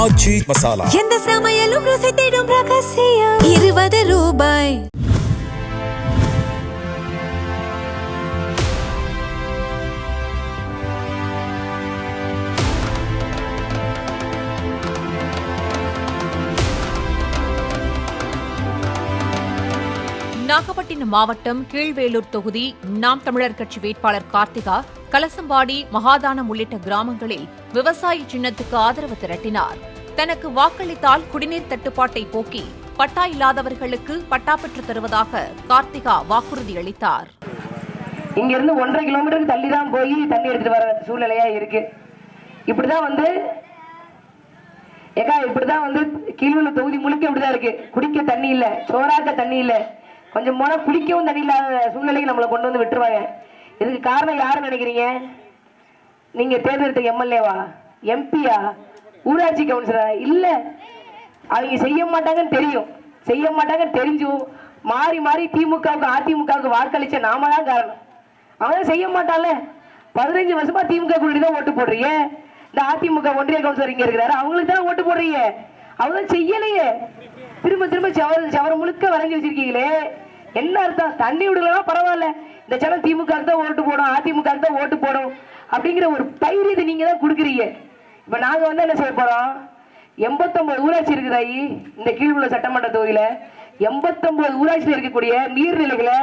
ஆச்சி மசாலா எந்த சமையலும் ருசி தேடும் ரகசியம் 20 ரூபாய். நாகப்பட்டினம் மாவட்டம் கீழ்வேலூர் தொகுதி நாம் தமிழர் கட்சி வேட்பாளர் கார்த்திகா கலசம்பாடி மகாதானம் உள்ளிட்ட கிராமங்களில் விவசாய சின்னத்துக்கு ஆதரவு திரட்டினார். தனக்கு வாக்களித்தால் குடிநீர் தட்டுப்பாட்டை போக்கி பட்டா இல்லாதவர்களுக்கு பட்டா பெற்று தருவதாக கார்த்திகா வாக்குறுதி அளித்தார். இங்கிருந்து 1.5 கிலோமீட்டருக்கு தள்ளி தான் போய் தண்ணி எடுத்துட்டு வர சூழ்நிலையா இருக்கு. இப்படிதான் கீழ்வேலூர் தொகுதி முழுக்க இப்படிதான் இருக்கு. குடிக்க தண்ணி இல்ல, சோறாக்க தண்ணி இல்ல, கொஞ்சம் போனா குடிக்கவும் தண்ணி இல்லாத சூழ்நிலைக்கு நம்மளை கொண்டு வந்து விட்டுருவாங்க. இதுக்கு காரணம் யாரு நினைக்கிறீங்க? நீங்க தேர்ந்தெடுத்த எம்எல்ஏவா, எம்பியா, ஊராட்சி கவுன்சிலரா? இல்ல, அவங்க செய்ய மாட்டாங்கன்னு தெரியும். செய்ய மாட்டாங்கன்னு தெரிஞ்சும் மாறி மாறி திமுகவுக்கு அதிமுகவுக்கு வாக்களிச்ச நாம தான் காரணம். அவன் செய்ய மாட்டான்ல. 15 வருஷமா திமுக கூட்டி தான் ஓட்டு போடுறீங்க. இந்த அதிமுக ஒன்றிய கவுன்சிலர் இங்க இருக்கிறாரு, அவங்களுக்கு தான் ஓட்டு போடுறீங்க. அவங்க செய்யலையே. திரும்ப திரும்ப சவர முழுக்க வரைஞ்சி வச்சிருக்கீங்களே, என்ன அர்த்தம்? தண்ணி விடலாம் பரவாயில்ல, இந்த சனம் திமுக தான் ஓட்டு போடும், அதிமுக தான் ஓட்டு போடும் அப்படிங்கிற ஒரு தைரியத்தை நீங்க தான் கொடுக்குறீங்க. இப்ப நாங்க என்ன செய்ய போறோம்? 89 ஊராட்சி இருக்குதாயி இந்த கீழ்வேலூர் சட்டமன்ற தொகுதியில. 89 ஊராட்சியில் இருக்கக்கூடிய நீர்நிலைகளை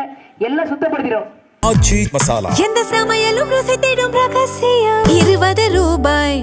எல்லாம் சுத்தப்படுத்திடும். ஆச்சி மசாலா எந்த சமையலும் ருசி தேடும் ரகசியம் 20 ரூபாய்.